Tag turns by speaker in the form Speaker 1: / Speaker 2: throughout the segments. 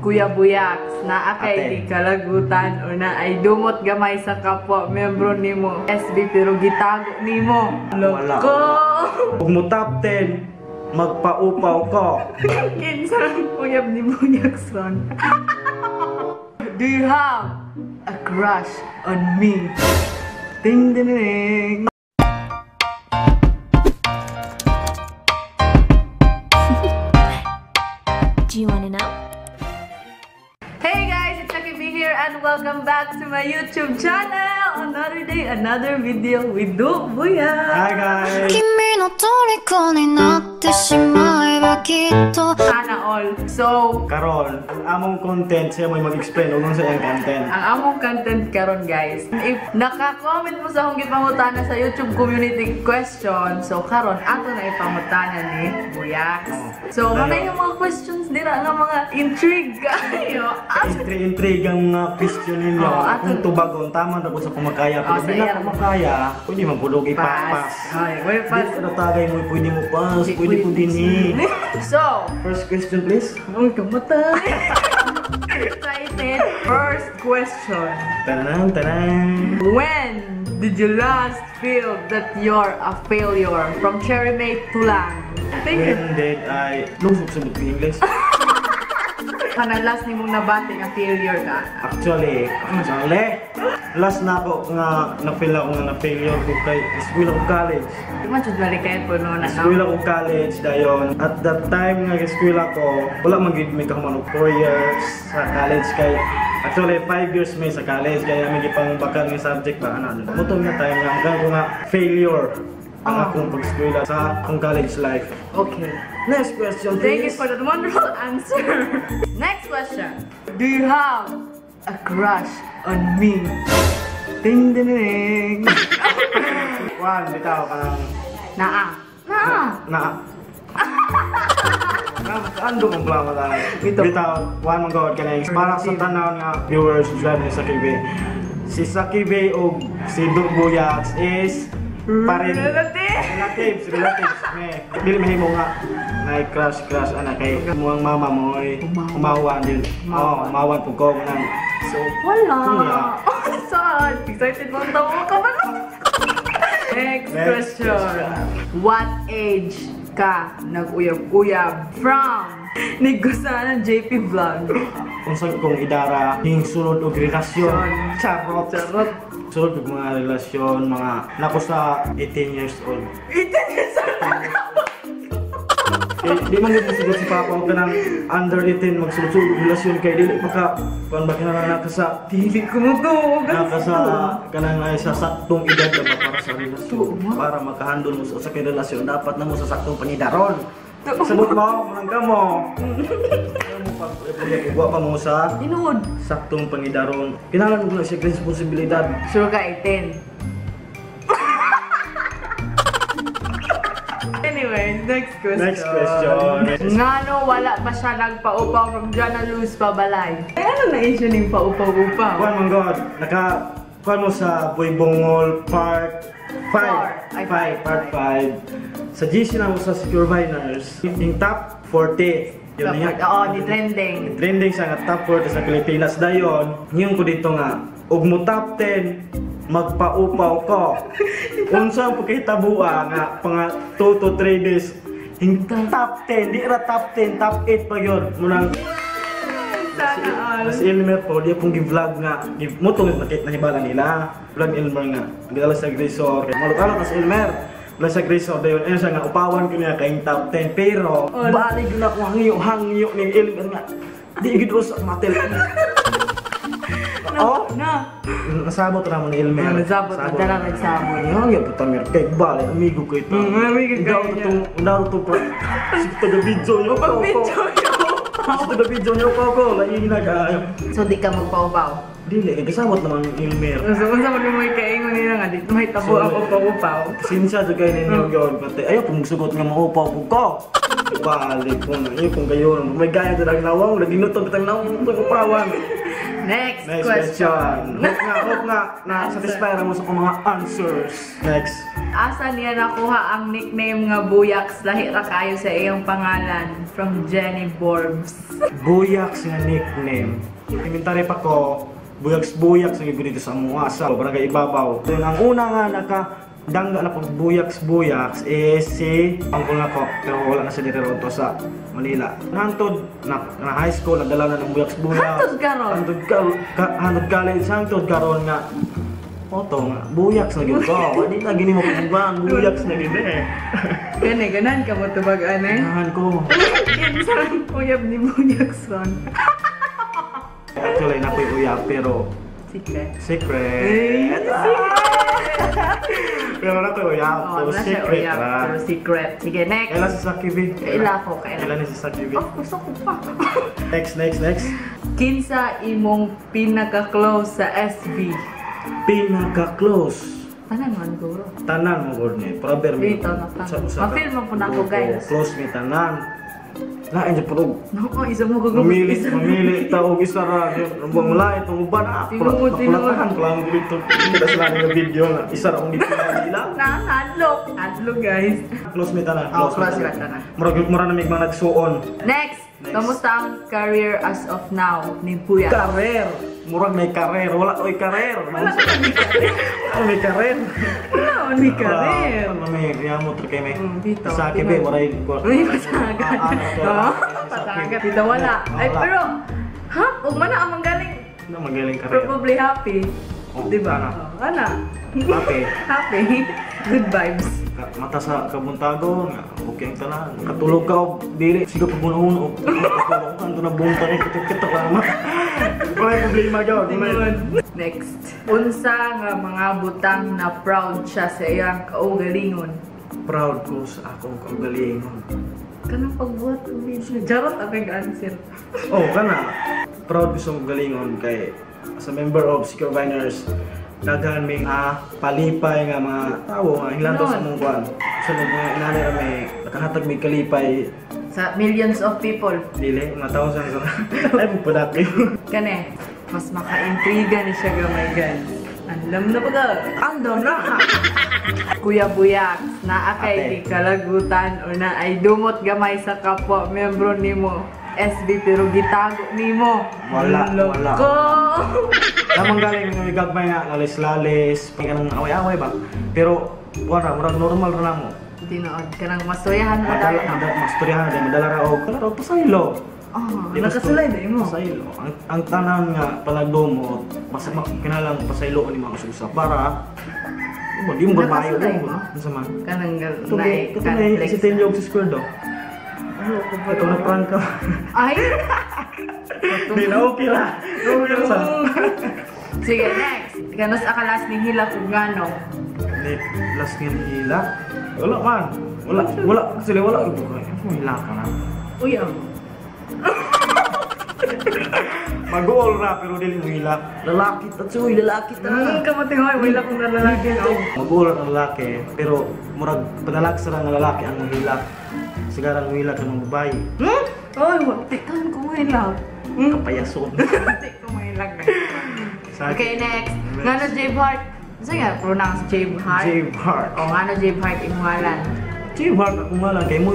Speaker 1: Kuya Buyaks, naa kay
Speaker 2: Ate.
Speaker 1: di kalagutan o na ay dumot gamay sa kapwa membro nimo SB pero gitago nimo.
Speaker 2: Wala.
Speaker 1: Loko!
Speaker 2: Huwag mo top 10, magpaupaw ko.
Speaker 1: Kinsang uyab ni Buyaks ron. Do you have a crush on me? Ding ding ding.
Speaker 3: Do you wanna know?
Speaker 1: Hey guys, it's Aki B here and welcome back to my YouTube channel. Another day, another video with Du Buyaks.
Speaker 2: Hi guys!
Speaker 3: 君の虜になってしまえばきっと
Speaker 1: Sana all. So,
Speaker 2: Karon, ang among content siya mo mag-explain ug sa iyang content.
Speaker 1: ang among content karon guys, if naka-comment mo sa akong gipangutana sa YouTube community question, so karon ato na ipangutana ni Buyaks. So, mga yung mga questions dira nga mga intrigue kayo.
Speaker 2: Intrigue ang mga question ninyo. Kung tubagon, tama na po sa kumakaya. Pero
Speaker 1: sa
Speaker 2: bilang
Speaker 1: iya.
Speaker 2: kumakaya, pwede mapulog ipapas.
Speaker 1: Ay, wait, pass.
Speaker 2: Ano tagay mo, pwede mo pass, pwede po din
Speaker 1: So,
Speaker 2: First question please.
Speaker 1: uy, kamatay. Excited. First question.
Speaker 2: Tanan.
Speaker 1: When did you last feel that you're a failure? From Cherry Mate to Lang.
Speaker 2: When did I... Lusog sa buti English.
Speaker 1: Kanang last ni mong nabati nga failure ka.
Speaker 2: Actually, last na ako nga na-feel ako nga na-failure ko kay school of college.
Speaker 1: Di man jud balik kayo po noon
Speaker 2: School ako college dayon. At that time nga school ako, wala man gid may kahuman og 4 years sa college kay actually 5 years may sa college kaya may gipang bakal nga subject ba ano. Mutong nga time nga hanggang ko nga failure ang akong pag-school sa akong college life.
Speaker 1: Okay.
Speaker 2: Next question
Speaker 1: Thank you
Speaker 2: please.
Speaker 1: for that wonderful answer. Next question. Do you have a crush on me? Ding ding ding.
Speaker 2: One, bitaw ka ng
Speaker 1: Naa. Naa.
Speaker 2: na Ando mong plama tayo. Bitaw, one mong gawad ka na para sa tanaw nga viewers dyan ni Saki Bay. Si Saki Bay o si Du Buyaks is relatives. Dili mahimo nga na crush anak kay muang mama mo ay umawan din. Oh, umawan po ko nang. So,
Speaker 1: Wala.
Speaker 2: Wala.
Speaker 1: Oh, sad. Excited mo tawo ka ba? Next question. What age ka nag-uyab-uyab from Nigusanan JP Vlog?
Speaker 2: Unsa kong idara ning sulod og relasyon. Charot. Sulod og mga relasyon, mga nako sa 18 years old.
Speaker 1: 18 years old.
Speaker 2: Di man gid siguro si Papa og kanang under 18 magsulod-sulod og relasyon kay dili pa ka kuan ba kinahanglan naka sa
Speaker 1: Dili ko mo to.
Speaker 2: naka sa kanang ay sa saktong edad na ba para sa relasyon. Para makahandle mo sa usa ka relasyon dapat na mo sa saktong panidaron. Sabot mo, manang ka mo. Igwa pa mo sa
Speaker 1: Tinuod.
Speaker 2: saktong panidaron. Kinahanglan mo na siya responsibilidad.
Speaker 1: Sure ka 18. Anyway, next question. Ngano wala pa siya nagpaupaw from Jana Luz Pabalay? Eh, ano na issue ning paupaw-upaw?
Speaker 2: Kuan man god, kuan mo sa Boy Bongol part 5.
Speaker 1: Ay,
Speaker 2: Part 5. Sa GC na mo sa Secure Viners, yung top 40. Yun niya.
Speaker 1: Oo, di trending.
Speaker 2: Trending siya nga top 40 sa Pilipinas. Dayon, ngayon ko dito nga, ug mo top 10, magpaupaw ko. Unsa ang pagkahitabua nga, pang 2 to 3 days, yung top 10, di ra top 10, top 8 pa yun. Munang,
Speaker 1: Sana all.
Speaker 2: Mas Elmer po, di akong gi-vlog nga. Mutong nakita na hibala nila. Vlog Elmer nga. Gala sa Grisor. Malukalo ka sa Elmer. Gala sa Grisor. Dayon, ayun siya nga, upawan ko niya kayong top 10. Pero, balik yun ako hangyo ni Elmer nga. Di gid sa matel. Oh,
Speaker 1: Na.
Speaker 2: nasabot ra mo ni Elmer.
Speaker 1: Nasabot, madala nagsabot.
Speaker 2: Yung yung puta mer kay balik amigo ko ito.
Speaker 1: Amigo kayo niya.
Speaker 2: Daw to pa. Sige taga video niyo pa.
Speaker 1: Pag-video nyo.
Speaker 2: Sige taga video niyo pa ko. Lain na kayo.
Speaker 1: So, di ka magpaupaw?
Speaker 2: Dili, kasabot naman ni Elmer.
Speaker 1: So, kung saan mo may kaingon nila nga, dito may tabo ang upaw-upaw.
Speaker 2: Sinsya to kayo ninyo yun. Pati ayaw pong sugot nga maupaw po ko. Balik ko na. Yung kung gayon. May gaya ito lang nawang. Lagi nutong kitang nawang. Pagpapawan.
Speaker 1: Next
Speaker 2: Next
Speaker 1: question.
Speaker 2: question. Hope nga na-satisfy mo sa kong mga answers. Next.
Speaker 1: Asa niya nakuha ang nickname nga Buyaks? Lahi ra kayo sa iyong pangalan. From Jenny Borbs.
Speaker 2: Buyaks nga nickname. Inventary pa ko. Buyaks nga dito sa mga asa. Barangay Ibabaw. So, ang una nga dangga na pag buyaks is si angkol na ko, pero wala na siya dito ron to sa Manila. Hantod na high school, nagdala na ng buyaks.
Speaker 1: Hantod karon?
Speaker 2: Hantod college, hantod karon nga. Oto nga, buyaks na gid ko. Wala na gini mo kuban, buyaks na gid eh.
Speaker 1: Ganan ka mo tubag ane?
Speaker 2: Ganahan ko.
Speaker 1: Kinsan uyab ni Buyaks ron.
Speaker 2: Actually, nakoy uyab, pero
Speaker 1: Secret.
Speaker 2: secret. Pero nakoy uyab, pero secret.
Speaker 1: Pero secret. Sige, next.
Speaker 2: Kailan si Saki V?
Speaker 1: Kaila ko, kaila.
Speaker 2: Kailan ni si Saki V?
Speaker 1: Oh, gusto ko pa.
Speaker 2: Next.
Speaker 1: Kinsa imong pinaka-close sa SB?
Speaker 2: Pinaka-close.
Speaker 1: Tanan man guro.
Speaker 2: Tanan mo gud ni. Proper mi.
Speaker 1: Dito na tanan. Ma-feel mo po na ako, guys.
Speaker 2: Close mi tanan. Lain sa purog.
Speaker 1: No, isa mo gugubos.
Speaker 2: Mamili ta og isa ra. Ang lain tong uban ah.
Speaker 1: Tinuod.
Speaker 2: Kulatahan ko lang dito. Kita sila ng video na isa ra ang dito nila.
Speaker 1: Hadlok. Hadlok, guys.
Speaker 2: Close mi tanan.
Speaker 1: Oh, close mi tanan.
Speaker 2: Mura na mig mga nagsuon.
Speaker 1: Next. Kamusta ang career as of now ni Buyaks?
Speaker 2: Karer. Murag may karer. Wala oy karer.
Speaker 1: Wala ka ni career.
Speaker 2: May karer.
Speaker 1: Wala ka ni career.
Speaker 2: Ano may yamot kay may.
Speaker 1: Dito.
Speaker 2: Sa akin ba waray ko.
Speaker 1: Uy, pasagat. Oo, pasagat. Dito wala. Ay, pero, ha? Huwag man na ang manggaling.
Speaker 2: Ano magaling karer?
Speaker 1: Probably happy.
Speaker 2: Oh,
Speaker 1: Diba?
Speaker 2: ano?
Speaker 1: Ana.
Speaker 2: Happy.
Speaker 1: Happy. Good vibes.
Speaker 2: Mata sa kabuntago, okay ang tanan. Katulog ka o dili, siga pagunahuno. Ang na bunta ni kitok lang ma. Wala problema gyud.
Speaker 1: Next. Unsa nga mga butang na proud siya sa iyang kaugalingon?
Speaker 2: Proud ko sa akong kaugalingon.
Speaker 1: Kanang pagbuhat ko video. Jarot ang answer.
Speaker 2: Oh, kana. Proud ko sa akong galingon kay as a member of Secure Viners. Daghan may palipay nga mga tao nga hilanto sa mong kuan. Sa mga inani ra may nakahatag may kalipay
Speaker 1: Sa millions of people.
Speaker 2: dili mga thousands ra. Ay productive.
Speaker 1: Kane, mas maka-intriga ni siya gamay guys. Andam na pag andam na. Kuya Buyaks, naa kay
Speaker 2: Ate.
Speaker 1: di kalagutan o na ay dumot gamay sa kapwa membro nimo. SB pero gitago nimo.
Speaker 2: Wala.
Speaker 1: Ko.
Speaker 2: Namang galing ng gagmay nga lalis-lalis, may kanang away-away ba? Pero wala, murag normal ra namo.
Speaker 1: Tinood ka nang masoyahan mo
Speaker 2: Madala,
Speaker 1: tayo.
Speaker 2: masturyahan na madala ra og kalaro pasaylo.
Speaker 1: Oh, nakasulay na mo.
Speaker 2: Pasaylo. Ang tanan nga palagdumot, mas kinalang pasaylo ni mga usa para di mo babayo
Speaker 1: Nakasulay
Speaker 2: mo.
Speaker 1: mo?
Speaker 2: Unsa man?
Speaker 1: Kanang
Speaker 2: Ito na si Tenyo sa school do. Ito na prank ka.
Speaker 1: Ay!
Speaker 2: Di na okay ra. Okay ra sa.
Speaker 1: Sige, next. Kanos akalas ni Hila kung gano?
Speaker 2: Last nga hila. Wala man. Wala. Kasi wala. Ano hila ka na?
Speaker 1: Uy, ang.
Speaker 2: Mag-goal na pero dili mo hila. Lalaki ta chuy, lalaki ta.
Speaker 1: Kamatingoy, wala kong nalalaki.
Speaker 2: Mag-goal ang lalaki pero murag padalag sa nga lalaki ang hila. Sigara ang hila ka ng babae.
Speaker 1: Oy, tikan ko mo ilang.
Speaker 2: Kapayason.
Speaker 1: Tik ko mo ilang. Okay, next. Ngano Jave Heart? Sige nga, pronounce Jave Heart.
Speaker 2: Jave Heart.
Speaker 1: O ngano Jave Heart imuhalan?
Speaker 2: Jave Heart ako nga lang kay mo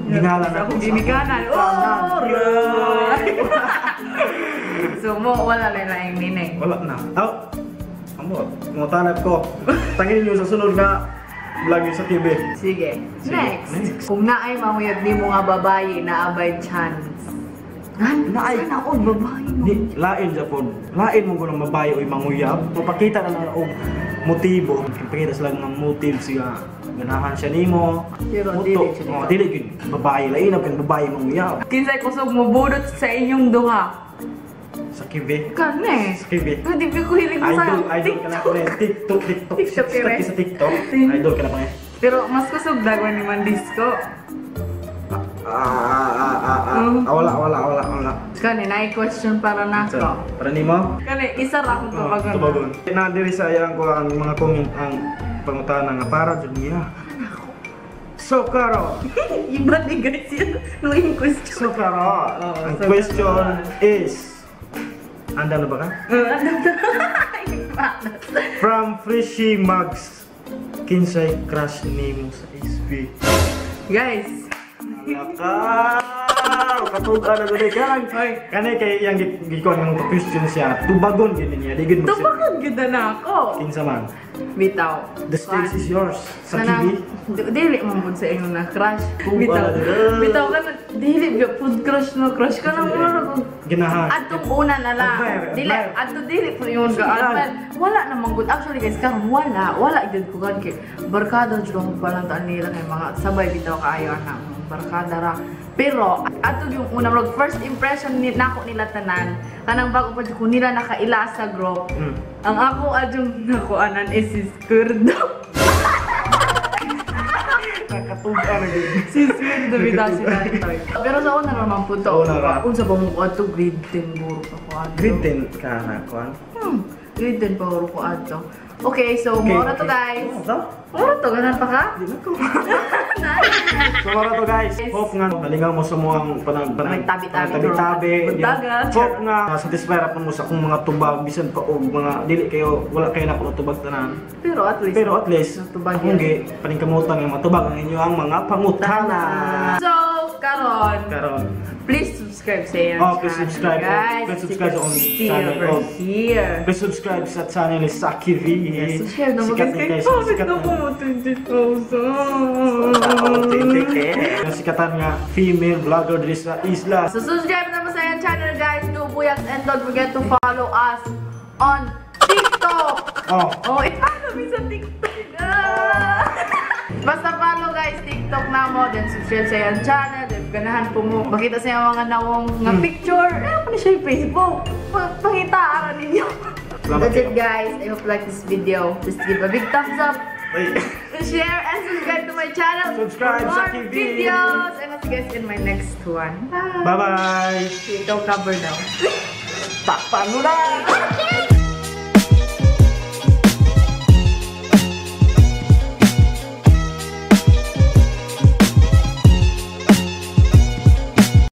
Speaker 2: gingalan ako.
Speaker 1: Ginikanan. Oh, right. So mo, wala na lang yung nineng.
Speaker 2: Wala na. Amo, mutanap ko. Tangin niyo sa sunod nga vlog sa TV.
Speaker 1: Sige.
Speaker 2: Sige,
Speaker 1: Next.
Speaker 2: next.
Speaker 1: Kung naay mahuyag ni mo nga babae na abay chance.
Speaker 2: Naay.
Speaker 1: Sana ako babae mo.
Speaker 2: Di, lain Japon. Lain mo gunang mabayo o manguyab. Mapakita na lang og motibo. Pakita sila ng motive siya. Ganahan siya nimo.
Speaker 1: Pero
Speaker 2: Moto.
Speaker 1: dili siya
Speaker 2: Oh,
Speaker 1: nito.
Speaker 2: dili gid babae lain ang babae manguyab.
Speaker 1: Kinsay kusog mo budot sa inyong duha.
Speaker 2: Sa kibe.
Speaker 1: Kane.
Speaker 2: Sa kibe.
Speaker 1: Hindi ko hiling mo sa
Speaker 2: Idol ka na ko rin. TikTok.
Speaker 1: TikTok ka rin.
Speaker 2: Sa TikTok. Idol ka na ko rin.
Speaker 1: Pero mas kusog dagwan ni Mandisco.
Speaker 2: Wala.
Speaker 1: Kani, na-question para nako.
Speaker 2: Para nimo?
Speaker 1: Kani, isa ra akong tubagon.
Speaker 2: Tubagon. Nadiri sa iyang ko ang mga comment ang pangutana nga para jud niya. So karon,
Speaker 1: Iba ni guys yun. Nuing question.
Speaker 2: so karon,
Speaker 1: Oo,
Speaker 2: ang
Speaker 1: so
Speaker 2: question is, anda na ba ka? From Frishy Mugs, kinsay crush nimo sa SB?
Speaker 1: Guys.
Speaker 2: Katugan na gud kan. Kanay kay yang gikon ng question siya, tubagon gid niya, di gid mo siya.
Speaker 1: Tupakag ganda na ako.
Speaker 2: Kinsa man.
Speaker 1: Bitaw.
Speaker 2: The stage is yours. Sa
Speaker 1: Kanang-
Speaker 2: TV.
Speaker 1: Dili man pud sa inyo na crush.
Speaker 2: Kung
Speaker 1: Bitaw.
Speaker 2: wala na.
Speaker 1: Bitaw ka na. Dili ba pud crush na crush ka na mo.
Speaker 2: Ginahan.
Speaker 1: Atong una na lang.
Speaker 2: Admire,
Speaker 1: Dili,
Speaker 2: admire.
Speaker 1: ato dili po yun ka. Admire. Wala namang good. Actually guys, karon wala gyud ko kan kay barkada jud ang palantaan nila kay mga sabay bitaw kaayo ana barkada ra. Pero ato yung una rog first impression ni nako nila tanan kanang bago pa jud ko nila nakaila sa group. Ang ako adjong nakuanan is si Skurdo.
Speaker 2: Katugan na gid.
Speaker 1: Si Skurdo bitaw si Nantoy. Pero sa una naman po to.
Speaker 2: Una ra.
Speaker 1: Unsa ba mo ko ato grade 10 buro ako ato.
Speaker 2: Grade 10 ka na kuan.
Speaker 1: Grade 10 pa buro ko ato. Okay, so mora to guys. Mora to ganan pa ka?
Speaker 2: Di na ko. So mara to guys. Hope nga nalingaw mo sa mga
Speaker 1: Tabi-tabi,
Speaker 2: tabi.
Speaker 1: Buntagan.
Speaker 2: Hope nga satisfied ako mo sa akong mga tubag bisan pa og mga dili kayo wala kayo na ko tubag tanan.
Speaker 1: Pero at least
Speaker 2: kung
Speaker 1: natubag yan.
Speaker 2: gi paningkamutan nga matubag ang inyo ang mga pangutana.
Speaker 1: So, karon,
Speaker 2: Karon.
Speaker 1: please subscribe sa yan.
Speaker 2: Oh, please subscribe.
Speaker 1: Guys,
Speaker 2: Please subscribe on
Speaker 1: see
Speaker 2: channel.
Speaker 1: over
Speaker 2: Oh.
Speaker 1: here.
Speaker 2: Please subscribe sa channel ni Saki V.
Speaker 1: Yes, subscribe na mo
Speaker 2: Sikat
Speaker 1: guys.
Speaker 2: na guys.
Speaker 1: Oh,
Speaker 2: Sikat
Speaker 1: ito
Speaker 2: na.
Speaker 1: po mo 20,000.
Speaker 2: Yung sikatan nga female vlogger diri sa isla.
Speaker 1: So, subscribe na mo sa yan channel guys. Do Buyaks and don't forget to follow us on TikTok.
Speaker 2: Oh.
Speaker 1: Oh, i-follow me sa TikTok. Basta follow guys, TikTok na mo, then subscribe sa yung channel, then ganahan po mo. Makita sa yung mga nawong nga picture. Ano pa na siya yung Facebook? Pangitaaran ninyo.
Speaker 2: Salamat
Speaker 1: That's it
Speaker 2: kayo.
Speaker 1: guys. I hope you like this video. Just give a big thumbs up,
Speaker 2: Wait.
Speaker 1: share, and subscribe to my channel
Speaker 2: Subscribe
Speaker 1: for more
Speaker 2: sa TV.
Speaker 1: videos. And I'll see you guys in my next one. Bye!
Speaker 2: Bye-bye.
Speaker 1: Ikaw cover now.
Speaker 2: Takpan mo na!